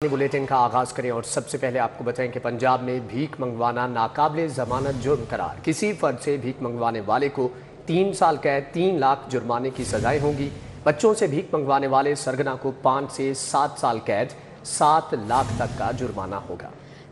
Bulletin का आगाज करें और सबसे पहले आपको बताएं कि पंजाब में भीख मंगवाना नाकाबिले जमानत जुर्म करार। किसी फर्द से भीख मंगवाने वाले को 3 साल कैद 3 लाख जुर्माने की सजाएं होंगी। बच्चों से भीख मंगवाने वाले सरगना को 5 से 7 साल कैद 7 लाख तक का जुर्माना होगा।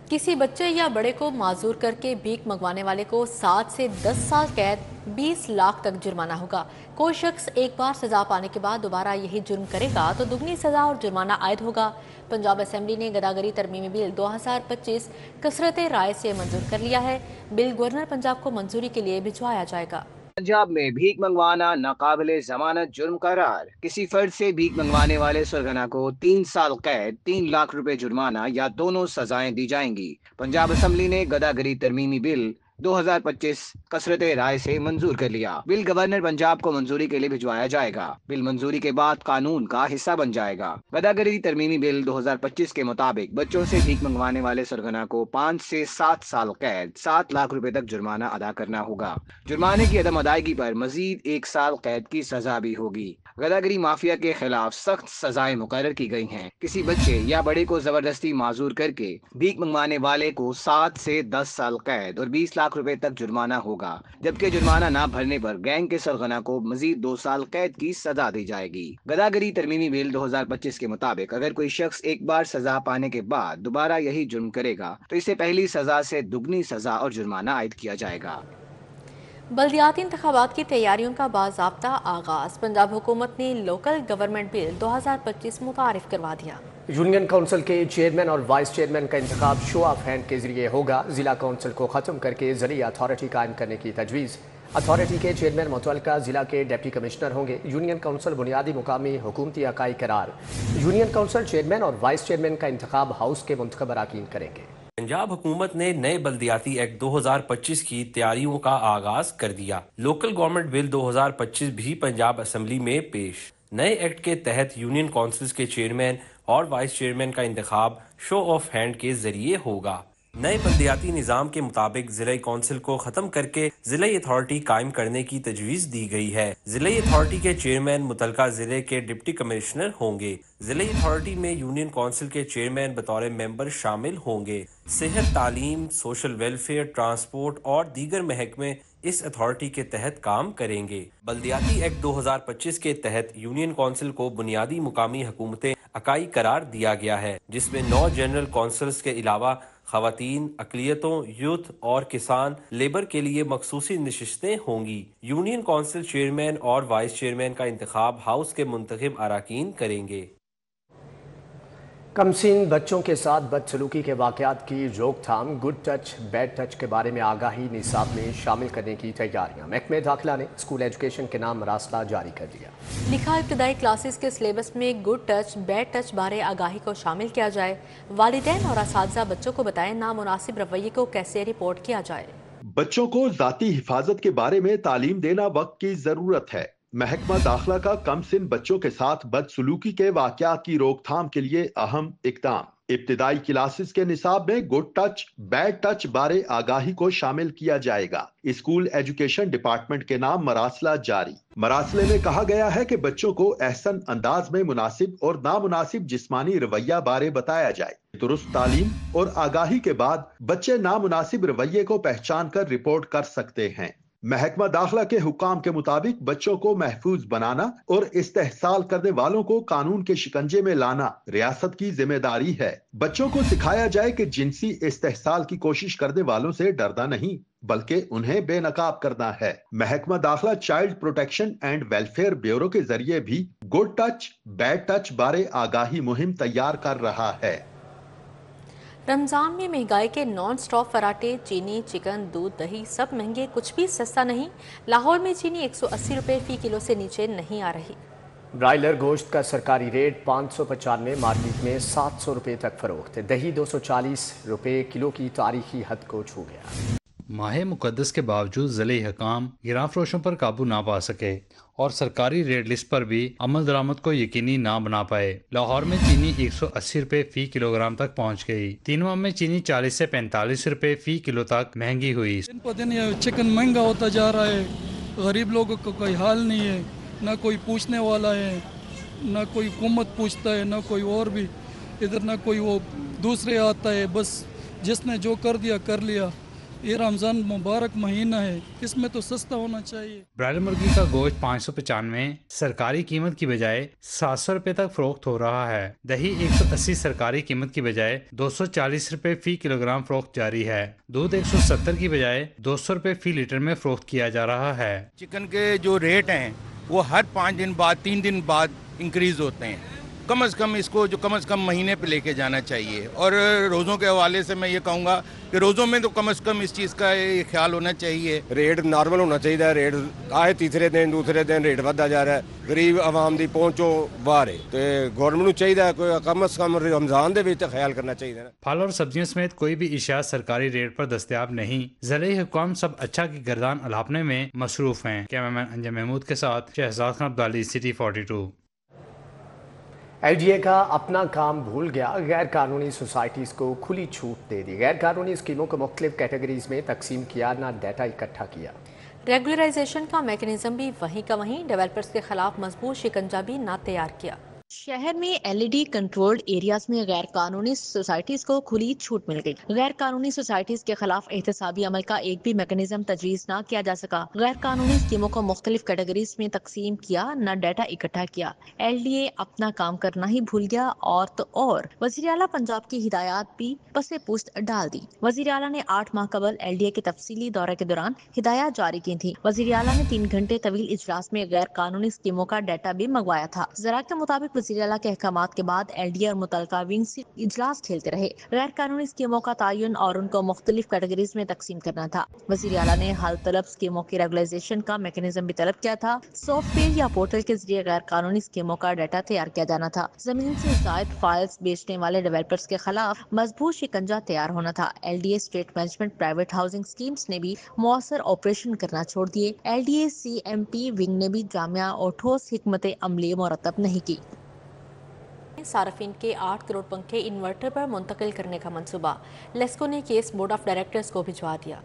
किसी बच्चे या बड़े को माजूर करके भीख मंगवाने वाले को 7 से 10 साल कैद 20 लाख तक जुर्माना होगा। कोई शख्स एक बार सजा पाने के बाद दोबारा यही जुर्म करेगा तो दुगनी सजा और जुर्माना आयद होगा। पंजाब असेंबली ने गदागरी तरमीमी बिल 2025 कसरत राय से मंजूर कर लिया है। बिल गवर्नर पंजाब को मंजूरी के लिए भिजवाया जाएगा। पंजाब में भीख मंगवाना नाकाबिले जमानत जुर्म करार। किसी फर्द से भीख मंगवाने वाले सरगना को 3 साल कैद 3 लाख रुपए जुर्माना या दोनों सजाएं दी जाएंगी। पंजाब असेंबली ने गदागरी तरमीमी बिल 2025 कसरत राय से मंजूर कर लिया। बिल गवर्नर पंजाब को मंजूरी के लिए भिजवाया जाएगा। बिल मंजूरी के बाद कानून का हिस्सा बन जाएगा। गदागरी तरमीमी बिल 2025 के मुताबिक बच्चों से भीख मंगवाने वाले सरगना को 5 से 7 साल कैद 7 लाख रुपए तक जुर्माना अदा करना होगा। जुर्माने की अदम अदायगी पर मजीद 1 साल कैद की सजा भी होगी। गदागरी माफिया के खिलाफ सख्त सजाएं मुकर्रर की गई हैं। किसी बच्चे या बड़े को जबरदस्ती माजूर करके भीख मंगवाने वाले को 7 से 10 साल कैद और 20 लाख रुपए तक जुर्माना होगा, जबकि जुर्माना न भरने पर गैंग के सरगना को मजीद 2 साल कैद की सजा दी जाएगी। गदागरी तरमीमी बिल 2025 के मुताबिक अगर कोई शख्स एक बार सजा पाने के बाद दोबारा यही जुर्म करेगा तो इसे पहली सजा से दुगनी सजा और जुर्माना आयद किया जाएगा। बल्दियाती इंतखाबात की तैयारियों का बाज़ाब्ता आगाज। पंजाब हुकूमत ने लोकल गवर्नमेंट बिल 2025 मुतारिफ करवा दिया। यूनियन काउंसिल के चेयरमैन और वाइस चेयरमैन का इंतखाब शो ऑफ हैंड के जरिए होगा। जिला काउंसिल को खत्म करके जिले अथॉरिटी कायम करने की तजवीज़। अथॉरिटी के चेयरमैन मुतल्लिका जिला के डिप्टी कमिश्नर होंगे। यूनियन काउंसिल बुनियादी मुकामी हुकूमती इकाई करार। यूनियन काउंसिल चेयरमैन और वाइस चेयरमैन का इंतखाब हाउस के मुंतखब अरकान करेंगे। पंजाब हुकूमत ने नए बल्दियाती एक्ट 2025 की तैयारियों का आगाज कर दिया। लोकल गवर्नमेंट बिल 2025 भी पंजाब असेंबली में पेश। नए एक्ट के तहत यूनियन काउंसिल्स के चेयरमैन और वाइस चेयरमैन का इंतखाब शो ऑफ हैंड के जरिए होगा। नए बल्दियाती निज़ाम के मुताबिक जिला काउंसिल को खत्म करके जिला अथॉरिटी कायम करने की तजवीज़ दी गई है। जिला अथॉरिटी के चेयरमैन मुतल्लिका जिले के डिप्टी कमिश्नर होंगे। जिला अथॉरिटी में यूनियन काउंसिल के चेयरमैन बतौर मेंबर शामिल होंगे। सेहत, तालीम, सोशल वेलफेयर, ट्रांसपोर्ट और दीगर महकमे इस अथॉरिटी के तहत काम करेंगे। बल्दियाती एक्ट 2025 के तहत यूनियन काउंसिल को बुनियादी मुकामी हुकूमतें इकाई करार दिया गया है, जिसमें 9 जनरल काउंसिल्स के अलावा खवातीन, अकलियतों, यूथ और किसान लेबर के लिए मखसूसी नशिस्तें होंगी। यूनियन काउंसिल चेयरमैन और वाइस चेयरमैन का इंतखाब हाउस के मुंतखब अरकान करेंगे। कमसिन बच्चों के साथ बदसलूकी के वाक़यात की रोकथाम, गुड टच बैड टच के बारे में आगाही निसाब में शामिल करने की तैयारियां। महकमे दाखिला ने स्कूल एजुकेशन के नाम मरासला जारी कर दिया। लिखा इब्तदाई क्लासेस के सिलेबस में गुड टच बैड टच बारे आगाही को शामिल किया जाए। वालिदैन और असातिज़ा बच्चों को बताएं नामुनासिब रवैये को कैसे रिपोर्ट किया जाए। बच्चों को जाती हिफाजत के बारे में तालीम देना वक्त की जरूरत है। महकमा दाखिला का कम सिन बच्चों के साथ बदसलूकी के वाकयात की रोकथाम के लिए अहम इक़दाम। इब्तिदाई क्लासेस के निसाब में गुड टच बैड टच बारे आगाही को शामिल किया जाएगा। स्कूल एजुकेशन डिपार्टमेंट के नाम मरासला जारी। मरासले में कहा गया है कि बच्चों को एहसन अंदाज में मुनासिब और नामुनासिब जिस्मानी रवैया बारे बताया जाए। दुरुस्त तालीम और आगाही के बाद बच्चे नामुनासिब रवैये को पहचान कर रिपोर्ट कर सकते हैं। महकमा दाखिला के हुक्काम के मुताबिक बच्चों को महफूज बनाना और इस्तेहसाल करने वालों को कानून के शिकंजे में लाना रियासत की जिम्मेदारी है। बच्चों को सिखाया जाए कि जिनसी इस्तेहसाल की कोशिश करने वालों से डरना नहीं बल्कि उन्हें बेनकाब करना है। महकमा दाखिला child protection and welfare bureau के जरिए भी गुड टच बैड टच बारे आगाही मुहिम तैयार कर रहा है। रमजान में महंगाई के नॉन स्टॉप फराटे, चीनी, चिकन, दूध, दही सब महंगे, कुछ भी सस्ता नहीं। लाहौर में चीनी 180 रुपये फी किलो से नीचे नहीं आ रही। ब्रायलर गोश्त का सरकारी रेट 595, मार्केट में 700 रुपये तक फरोख्त। दही 240 रुपये किलो की तारीखी हद को छू गया। माह मुकद्दस के बावजूद ज़िले हकाम गिरां फरोशों पर काबू ना पा सके और सरकारी रेट लिस्ट पर भी अमल दरामद को यकीनी ना बना पाए। लाहौर में चीनी 180 रुपये फी किलोग्राम तक पहुंच गई। 3 माह में चीनी 40 से 45 रुपये फी किलो तक महंगी हुई। दिन पर दिन ये चिकन महंगा होता जा रहा है। गरीब लोगों को कोई हाल नहीं है, ना कोई पूछने वाला है, ना कोई हुकूमत पूछता है, ना कोई और भी। इधर ना कोई वो दूसरे आता है, बस जिसने जो कर दिया कर लिया। ये रमज़ान मुबारक महीना है, इसमें तो सस्ता होना चाहिए। ब्रायलर मुर्गी का गोश्त 595 सरकारी कीमत की बजाय 700 रुपए तक फरोख्त हो रहा है। दही 180 सरकारी कीमत की बजाय 240 रुपए फी किलोग्राम फरोख्त जारी है। दूध 170 की बजाय 200 रुपए फी लीटर में फरोख्त किया जा रहा है। चिकन के जो रेट हैं वो हर 5 दिन बाद 3 दिन बाद इंक्रीज होते हैं। कम से कम इसको जो कम से कम महीने पे लेके जाना चाहिए। और रोज़ों के हवाले से मैं ये कहूँगा कि रोज़ों में तो कम से कम इस चीज़ का ये ख्याल होना चाहिए। रेट नॉर्मल होना चाहिए। रेट आए तीसरे दिन दूसरे दिन रेट बढ़ता जा रहा है। गरीब आवाम दी पहुंचो बाहर है तो गवर्नमेंट को चाहिए कोई कम से कम रमजान दे विच ख्याल करना चाहिए। फल और सब्जियों समेत कोई भी इशिया सरकारी रेट पर दस्तयाब नहीं। ज़िले हुकाम सब अच्छा की गर्दान अलापने में मसरूफ हैं। कैमरामैन अंजम महमूद के साथ शहजाद खान अब्दाली, सिटी 42। LDA का अपना काम भूल गया, गैर कानूनी सोसाइटीज़ को खुली छूट दे दी। गैर कानूनी स्कीमों को मुख्तलिफ कैटेगरीज में तकसीम किया, ना डाटा इकट्ठा किया। रेगुलराइजेशन का मैकेनिज्म भी वहीं का वहीं, डेवलपर्स के खिलाफ मजबूत शिकंजा भी ना तैयार किया। शहर में LED कंट्रोल्ड एरियाज में गैर कानूनी सोसाइटीज को खुली छूट मिल गई। गैर कानूनी सोसाइटीज के खिलाफ एहतसाबी अमल का एक भी मैकेनिज्म तजवीज न किया जा सका। गैर कानूनी स्कीमों को मुख्तलिफ कैटेगरीज में तकसीम किया, न डाटा इकट्ठा किया। LDA अपना काम करना ही भूल गया और तो और वज़ीर आला पंजाब की हिदायत भी पसे पुस्त डाल दी। वज़ीर आला ने 8 माह कबल LDA के तफसीली दौरे के दौरान हिदायत जारी की थी। वज़ीर आला ने 3 घंटे तवील इजलास में गैर कानूनी स्कीमों का डाटा भी मंगवाया था। ज़रा के मुताबिक वज़ीर आला के अहकामात के बाद LDA और मुतलका विंग से इजलास खेलते रहे। गैर कानूनी स्कीमों का तयन और उनको मुख्तलिफ कैटेगरीज में तकसीम करना था। वज़ीर आला ने हल तलब स्कीमों की रेगुलाइजेशन का मैकेनिज्म भी तलब किया था। सॉफ्टवेयर या पोर्टल के जरिए गैर कानूनी स्कीमों का डाटा तैयार किया जाना था। जमीन से जायद फाइल्स बेचने वाले डेवलपर्स के खिलाफ मजबूत शिकंजा तैयार होना था। LDA state management private housing schemes ने भी मौसर ऑपरेशन करना छोड़ दिए। LDA CMP विंग ने भी जामिया और ठोस हिकमत अमली मुरतब नहीं की। सार्फिन के 8 करोड़ पंखे इन्वर्टर पर मुंतकिल करने का मंसूबा, लेस्को ने केस बोर्ड ऑफ डायरेक्टर्स को भिजवा दिया।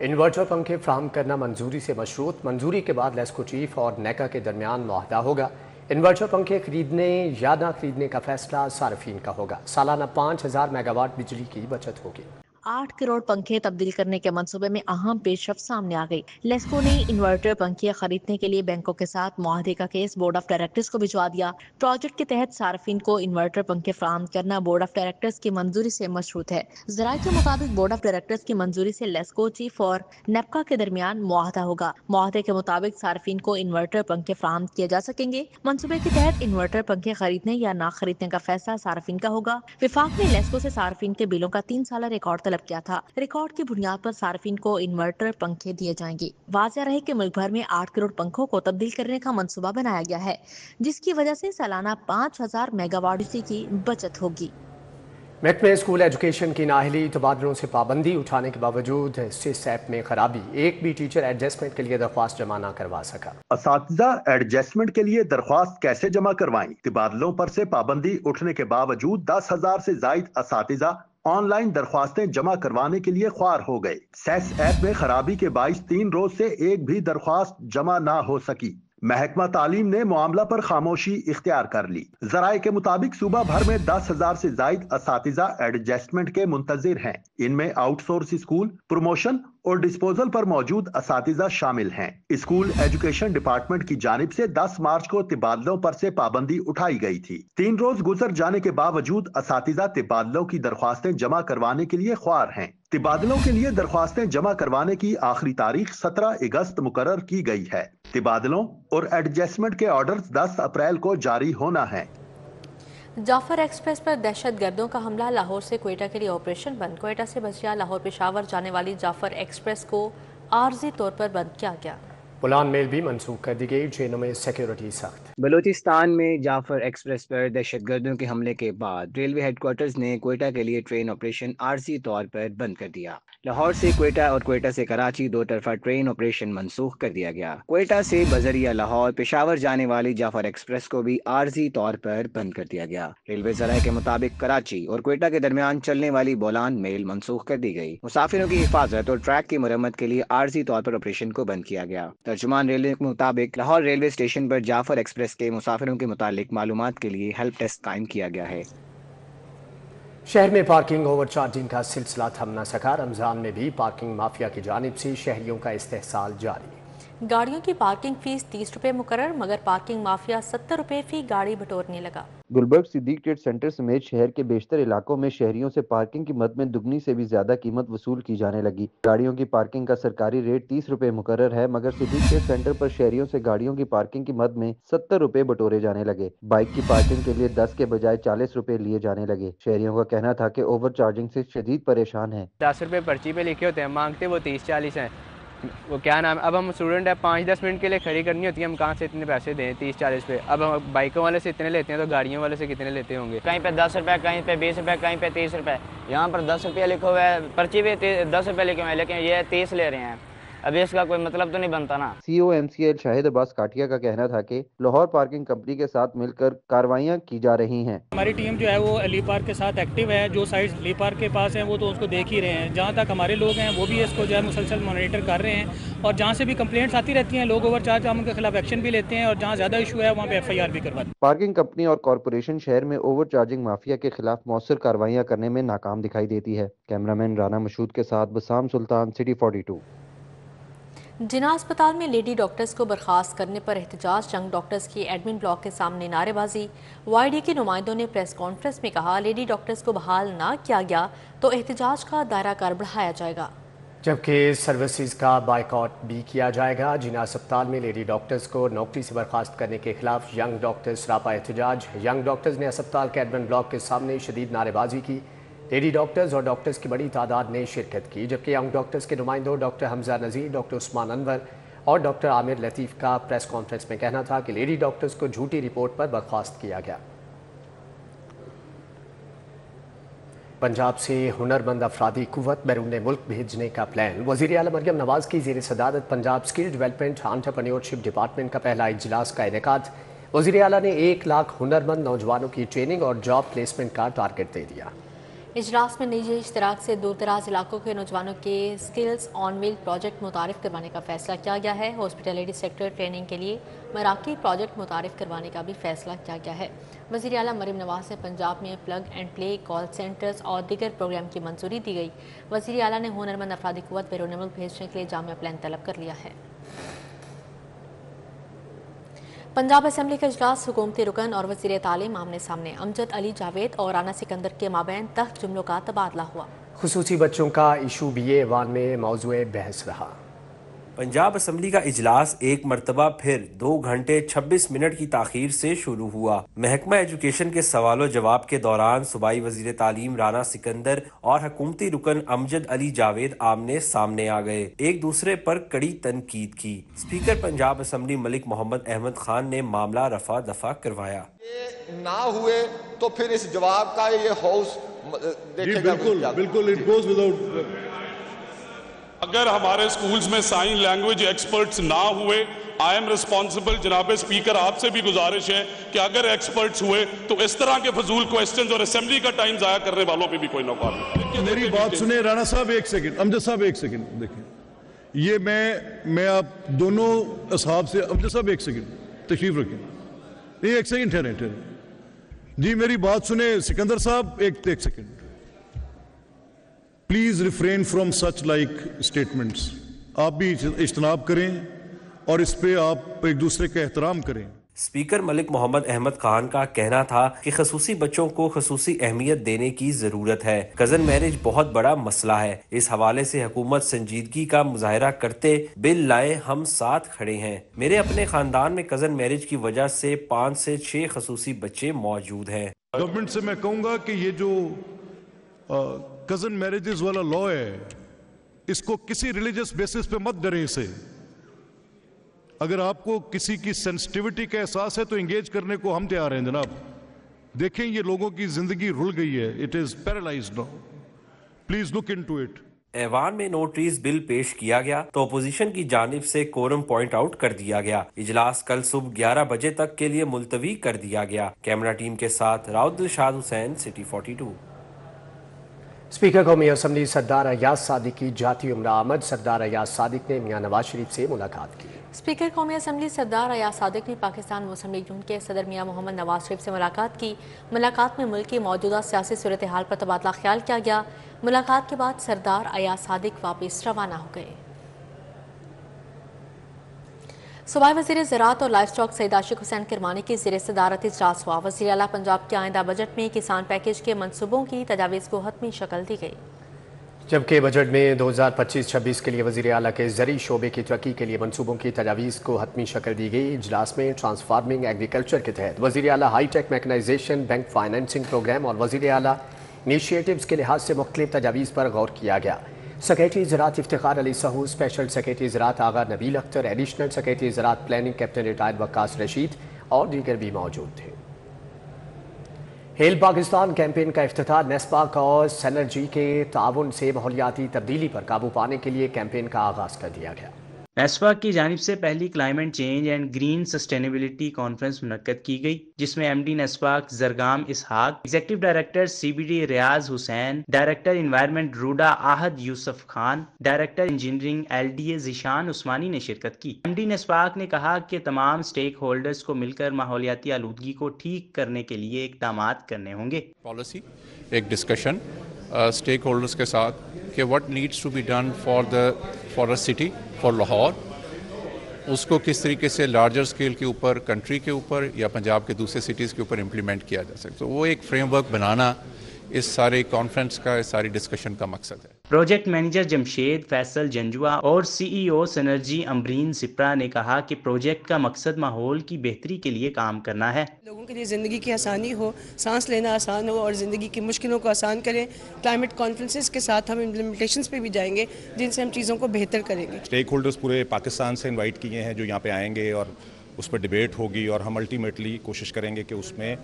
इन्वर्टर पंखे फ्राहम करना मंजूरी से मशरूत, मंजूरी के बाद लेस्को चीफ और नेका के दरमियान मुआहदा होगा। इन्वर्टर पंखे खरीदने या ना खरीदने का फैसला सार्फिन का होगा। सालाना 5000 मेगावाट बिजली की बचत होगी। 8 करोड़ पंखे तब्दील करने के मंसूबे में अहम पेशरफ सामने आ गई। लेस्को ने इन्वर्टर पंखे खरीदने के लिए बैंकों के साथ मुआहदे का केस बोर्ड ऑफ डायरेक्टर्स को भिजवा दिया। प्रोजेक्ट के तहत सार्फिन को इन्वर्टर पंखे फराहम करना बोर्ड ऑफ डायरेक्टर्स की मंजूरी से मशरूत है। जराये के मुताबिक बोर्ड ऑफ डायरेक्टर्स की मंजूरी से लेस्को चीफ और नेपका के दरमियान मुआहदा होगा। मुआहदे के मुताबिक सार्फिन को इन्वर्टर पंखे फराहम किए जा सकेंगे। मंसूबे के तहत इन्वर्टर पंखे खरीदने या ना खरीदने का फैसला सार्फिन का होगा। विफाक ने लेस्को से सार्फिन के बिलों का 3 साल रिकॉर्ड तलब किया था। रिकॉर्ड की बुनियाद पर सार्फिन को इन्वर्टर पंखे दिए जाएंगे। वाज़ेह रहे कि मुल्क भर में 8 करोड़ पंखों को तब्दील करने का मंसूबा बनाया गया है, जिसकी वजह से सालाना 5000 मेगावाट बिजली की बचत होगी। महकमे स्कूल एजुकेशन की नाअहली तबादलों से पाबंदी उठाने के बावजूद सिस ऐप में खराबी, एक भी टीचर एडजस्टमेंट के लिए दरख्वास्त जमा ना करवा सका। असातिज़ा एडजस्टमेंट के लिए दरख्वास्त कैसे जमा करवाएं? तबादलों पर से पाबंदी उठने के बावजूद 10,000 से जायद असातिज़ा ऑनलाइन दरख्वास्तें जमा करवाने के लिए ख्वार हो गए। सेस ऐप में खराबी के बाइस 3 रोज से एक भी दरख्वास्त जमा ना हो सकी। महकमा तालीम ने मामला पर खामोशी इख्तियार कर ली। जराये के मुताबिक सूबा भर में 10,000 से जायद असातिज़ा एडजस्टमेंट के मुंतजिर हैं। इनमें आउटसोर्स स्कूल, प्रमोशन और डिस्पोजल पर मौजूद असातिज़ा शामिल हैं। स्कूल एजुकेशन डिपार्टमेंट की जानिब से 10 मार्च को तबादलों पर से पाबंदी उठाई गई थी। 3 रोज गुजर जाने के बावजूद असातिज़ा तबादलों की दरख्वास्तें जमा करवाने के लिए ख्वार हैं। तबादलों के लिए दरख्वास्तें जमा करवाने की आखिरी तारीख 17 अगस्त मुकर्रर की गई है। तबादलों और एडजस्टमेंट के ऑर्डर्स 10 अप्रैल को जारी होना है। जाफर एक्सप्रेस पर दहशत गर्दों का हमला, लाहौर से क्वेटा के लिए ऑपरेशन बंद। क्वेटा से बसिया लाहौर पेशावर जाने वाली जाफर एक्सप्रेस को आर्जी तौर पर बंद किया गया। उड़ान मेल भी मनसूख कर दी गई। ट्रेनों में सिक्योरिटी सख्त। बलूचिस्तान में जाफर एक्सप्रेस पर दहशतगर्दों के हमले के बाद रेलवे हेडक्वार्टर्स ने क्वेटा के लिए ट्रेन ऑपरेशन आर्जी तौर पर बंद कर दिया। लाहौर से क्वेटा और क्वेटा से कराची 2 तरफा ट्रेन ऑपरेशन मनसूख कर दिया गया। क्वेटा से बजरिया लाहौर पेशावर जाने वाली जाफर एक्सप्रेस को भी आर्जी तौर पर बंद कर दिया गया। रेलवे ज़राए के मुताबिक कराची और क्वेटा के दरमियान चलने वाली बोलान मेल मनसूख कर दी गई। मुसाफिरों की हिफाजत और ट्रैक की मरम्मत के लिए आर्जी तौर पर ऑपरेशन को बंद किया गया। तर्जुमान रेलवे के मुताबिक लाहौर रेलवे स्टेशन पर जाफर एक्सप्रेस के मुसाफिरों के मुतालिक मालूमात के लिए हेल्प डेस्क कायम किया गया है। शहर में पार्किंग ओवर चार्जिंग का सिलसिला थम न सका। रमजान में भी पार्किंग माफिया की जानिब से शहरियों का इस्तेहसाल जारी। गाड़ियों की पार्किंग फीस 30 रुपए मुकर्रर, मगर पार्किंग माफिया 70 रुपए फी गाड़ी बटोरने लगा। गुलबर्ग सिद्दीक ट्रेड सेंटर समेत शहर के बेशतर इलाकों में शहरियों से पार्किंग की मद में दुगनी से भी ज्यादा कीमत वसूल की जाने लगी। गाड़ियों की पार्किंग का सरकारी रेट 30 रुपए मुकर्रर है, मगर सिद्दीक ट्रेड सेंटर पर शहरियों से गाड़ियों की पार्किंग की मद में 70 रुपए बटोरे जाने लगे। बाइक की पार्किंग के लिए 10 के बजाय 40 रुपए लिए जाने लगे। शहरियों का कहना था कि ओवर चार्जिंग से शदीद परेशान है। 10 रुपए पर्ची पे लिखे होते हैं, मांगते वो 30-40 हैं। वो क्या नाम, अब हम स्टूडेंट है, 5-10 मिनट के लिए खड़ी करनी होती है, हम कहाँ से इतने पैसे दें 30-40 पे। अब हम बाइकों वाले से इतने लेते हैं तो गाड़ियों वाले से कितने लेते होंगे? कहीं पे 10 रुपये, कहीं पे 20 रुपये, कहीं पे 30 रुपये। यहाँ पर 10 रुपये लिखा हुआ है, पर्ची भी 10 रुपये लिखे हुए हैं, लेकिन ये 30 ले रहे हैं। अभी इसका कोई मतलब तो नहीं बनता ना। COMCL शाहिद अब्बास काटिया का कहना था कि लाहौर पार्किंग कंपनी के साथ मिलकर कार्रवाइयां की जा रही हैं। हमारी टीम जो है वो अली पार्क के साथ एक्टिव है। जो साइट्स अली पार्क के पास हैं वो तो उसको देख ही रहे हैं। जहाँ तक हमारे लोग हैं वो भी इसको जो है मुसलसल मॉनिटर कर रहे हैं, और जहाँ से भी कंप्लेंट्स आती रहती हैं लोग ओवर चार्ज, हम उनके खिलाफ एक्शन भी लेते हैं, और जहाँ ज़्यादा इशू है वहाँ पे FIR भी करवाते हैं। पार्किंग कंपनी और कॉरपोरेशन शहर में ओवर चार्जिंग माफिया के खिलाफ मौसर कार्रवाइयां करने में नाकाम दिखाई देती है। कैमरामैन राना मशहूद के साथ बसाम सुल्तान, सिटी 42। जिना अस्पताल में लेडी डॉक्टर्स को बर्खास्त करने पर एहतजाज। यंग डॉक्टर्स की एडमिन ब्लॉक के सामने नारेबाजी। YD के नुमाइंदों ने प्रेस कॉन्फ्रेंस में कहा, लेडी डॉक्टर्स को बहाल ना किया गया तो एहतजाज का दायरा कार बढ़ाया जाएगा, जबकि सर्विसेज का बाइकआउट भी किया जाएगा। जिना अस्पताल में लेडी डॉक्टर्स को नौकरी से बर्खास्त करने के खिलाफ यंग डॉक्टर्स रापा एहतजाज। यंग डॉक्टर्स ने अस्पताल के एडमिन ब्लॉक के सामने शदीद नारेबाजी की। लेडी डॉक्टर्स और डॉक्टर्स की बड़ी तादाद ने शिरकत की, जबकि यंग डॉक्टर्स के नुमाइंदों डॉक्टर हमजा नज़ीर, डॉक्टर उस्मान अनवर और डॉक्टर आमिर लतीफ़ का प्रेस कॉन्फ्रेंस में कहना था कि लेडी डॉक्टर्स को झूठी रिपोर्ट पर बर्खास्त किया गया। पंजाब से हुनरमंद अफरादी कुव्वत बैरून मुल्क भेजने का प्लान। वज़ीर आला मरियम नवाज़ की ज़ेर सदारत Punjab skill development entrepreneurship department का पहला इजलास का इनेकाद। वज़ीर आला ने 1 लाख हुनरमंद नौजवानों की ट्रेनिंग और जॉब प्लेसमेंट का टारगेट दे दिया। इजलास में निजी इश्तराक से दूर दराज इलाकों के नौजवानों के स्किल्स ऑन व्हील प्रोजेक्ट मुतारिफ करवाने का फैसला किया गया है। हॉस्पिटलिटी सेक्टर ट्रेनिंग के लिए मराकी प्रोजेक्ट मुतारिफ करवाने का भी फैसला किया गया है। वज़ीर आला मरियम नवाज़ ने पंजाब में plug and play call centres और दीगर प्रोग्राम की मंजूरी दी गई। वज़ीर आला ने हुनरमंद अफरादी कुव्वत बैरून मुल्क भेजने के लिए जामिया प्लान तलब कर लिया है। पंजाब असेंबली का इजलास हुकूमती रुकन और वज़ीर तालीम आमने सामने। अमजद अली जावेद और राना सिकंदर के माबैन तख्त जुमलों का तबादला हुआ। खुसूसी बच्चों का इशू भी ऐवान में मौज़ूए बहस रहा। पंजाब असम्बली का इजलास एक मरतबा फिर 2 घंटे 26 मिनट की ताखीर से शुरू हुआ। महकमा एजुकेशन के सवालों जवाब के दौरान सूबाई वजीर तालीम राना सिकंदर और हुकूमती रुकन अमजद अली जावेद आमने सामने आ गए, एक दूसरे पर कड़ी तनकीद की। स्पीकर पंजाब असम्बली मलिक मोहम्मद अहमद खान ने मामला रफा दफा करवाया। ना हुए तो फिर इस जवाब का ये हाउस देखेगा। बिल्कुल इट गोज विदाउट। अगर हमारे स्कूल्स में साइन लैंग्वेज एक्सपर्ट्स ना हुए, आई एम रिस्पॉन्सिबल। जनाब स्पीकर, आपसे भी गुजारिश है कि अगर एक्सपर्ट्स हुए तो इस तरह के फजूल क्वेश्चंस और असेंबली का टाइम जाया करने वालों पे भी कोई नौकार नहीं। मेरी बात सुने राणा साहब, एक सेकंड, अमजद साहब एक सेकंड देखिए, ये मैं आप दोनों असहाब से, अमजद साहब एक सेकंड तशरीफ रखें, नहीं एक सेकंड ठहरे जी, मेरी बात सुने सिकंदर साहब, एक second please refrain from such like statements. आप भी इज्तनाब करें और इस पे आप एक दूसरे का एहतराम करें। स्पीकर मलिक मोहम्मद अहमद खान का कहना था कि खसूसी बच्चों को खसूसी अहमियत देने की जरूरत है। कजन मैरिज बहुत बड़ा मसला है। इस हवाले से हुकूमत संजीदगी का मुजाहरा करते बिल लाए, हम साथ खड़े हैं। मेरे अपने खानदान में कजन मैरिज की वजह से 5 से 6 खसूसी बच्चे मौजूद हैं। गवर्नमेंट से मैं कहूंगा कि ये जो कजन मैरिजेस वाला लॉ है, इसको किसी रिलीजियस बेसिस पे मत डरें इसे। अगर आपको किसी की सेंसिटिविटी का एहसास है तो एंगेज करने को हम तैयार हैं जनाब। देखें ये लोगों की जिंदगी रुल गई है, it is paralyzed now, please look into it. ऐवान में नो ट्रीज बिल पेश किया गया तो अपोजिशन की जानिब से कोरम पॉइंट आउट कर दिया गया। इजलास कल सुबह 11 बजे तक के लिए मुलतवी कर दिया गया। कैमरा टीम के साथ राउत दिलशाद हुसैन, सिटी 42। स्पीकर कौमी असम्बली सरदार अयाज सादिक की जाती उम्र आमद। सरदार अयाज सादिक ने मियां नवाज शरीफ से मुलाकात की। स्पीकर कौमी असम्बली सरदार अयाज सादिक ने पाकिस्तान मुस्लिम लीग नून के सदर मियां मोहम्मद नवाज शरीफ से मुलाकात की। मुलाकात में मुल्क की मौजूदा सियासी सूरत हाल पर तबादला ख्याल किया गया। मुलाकात के बाद सरदार अयाज सादिक वापस रवाना हो गए। सूबाई वज़ीर ज़राअत और लाइफ स्टॉक सईद आशिक हुसैन किरमानी की ज़ेर सदारत इजलास हुआ। वज़ीर आला पंजाब के आइंदा बजट में किसान पैकेज के मनसूबों की तजावीज़ को हतमी शक्ल दी गई, जबकि बजट में 2025-26 के लिए वज़ीर आला के ज़री शोबे की तरक्की के लिए मनसूबों की तजावीज़ को हतमी शक्ल दी गई। इजलास में ट्रांसफार्मिंग एग्रीकल्चर के तहत वज़ीर आला high tech mechanisation, bank financing programme और वज़ीर आला इनिशिएटिव्स के लिहाज से मुख्तलिफ तजावीज़ पर गौर किया गया। सेक्रेटरी ज़राअत इफ्तिखार अली सहू, स्पेशल सेक्रेटरी ज़राअत आगा नबील अख्तर, एडिशनल सेक्रेटरी ज़राअत planning captain retired Waqas Rasheed और दीगर भी मौजूद थे। हेल पाकिस्तान कैंपेन का इफ्तिताह नेस्पाक और सैनर्जी के ताउन से माहौलियाती तब्दीली पर काबू पाने के लिए कैंपेन का आगाज कर दिया गया। नेस्पाक की जानिब से पहली climate change and green sustainability conference मुनक्कद की गई, जिसमें MD NESPAK Zargham Ishaq, executive director CBD Riaz Hussain, director environment RUDA Ahad Yousuf Khan, director engineering LDA Zeeshan Usmani ने शिरकत की। एमडी नेस्पाक ने कहा कि तमाम स्टेक होल्डर्स को मिलकर माहौलियाती आलूदगी को ठीक करने के लिए इक़दाम करने होंगे। पॉलिसी एक डिस्कशन स्टेक होल्डर्स के साथ कि what needs to be done for a city, for Lahore, उसको किस तरीके से लार्जर स्केल के ऊपर, कंट्री के ऊपर या पंजाब के दूसरे सिटीज़ के ऊपर इम्प्लीमेंट किया जा सकता है। तो वो एक फ्रेमवर्क बनाना इस सारे कॉन्फ्रेंस का, इस सारी डिस्कशन का मकसद है। प्रोजेक्ट मैनेजर जमशेद फैसल जंजुआ और सीईओ सनर्जी अमरीन सिप्रा ने कहा कि प्रोजेक्ट का मकसद माहौल की बेहतरी के लिए काम करना है। लोगों के लिए ज़िंदगी की आसानी हो, सांस लेना आसान हो और ज़िंदगी की मुश्किलों को आसान करें। क्लाइमेट कॉन्फ्रेंसेस के साथ हम इम्प्लीमेंटेशंस पे भी जाएंगे, जिनसे हम चीज़ों को बेहतर करेंगे। स्टेक होल्डर्स पूरे पाकिस्तान से इन्वाइट किए हैं जो यहाँ पे आएंगे और उस पर डिबेट होगी और हम अल्टीमेटली कोशिश करेंगे कि उसमें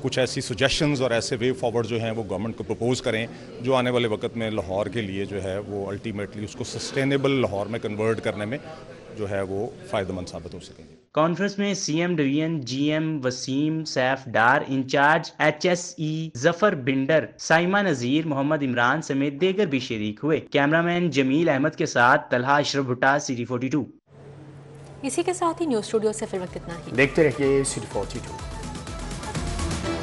कुछ ऐसी सजेशंस और ऐसे वे फॉरवर्ड जो हैं वो गवर्नमेंट को प्रपोज करें जो आने वाले वक्त में लाहौर के लिए जो है वो अल्टीमेटली उसको सस्टेनेबल लाहौर में कन्वर्ट करने में जो है वो फ़ायदेमंद साबित हो सकेंगे। कॉन्फ्रेंस में CM division GM Waseem Saif Dar, incharge HSE Zafar Binder, Saima Nazir, Muhammad Imran समेत दीगर भी शरीक हुए। कैमरामैन जमील अहमद के साथ तलहा अशरफ भुट्टा, सिटी 42। इसी के साथ ही न्यूज़ स्टूडियो से फिर वक्त इतना ही। देखते रहिए सिटी 42।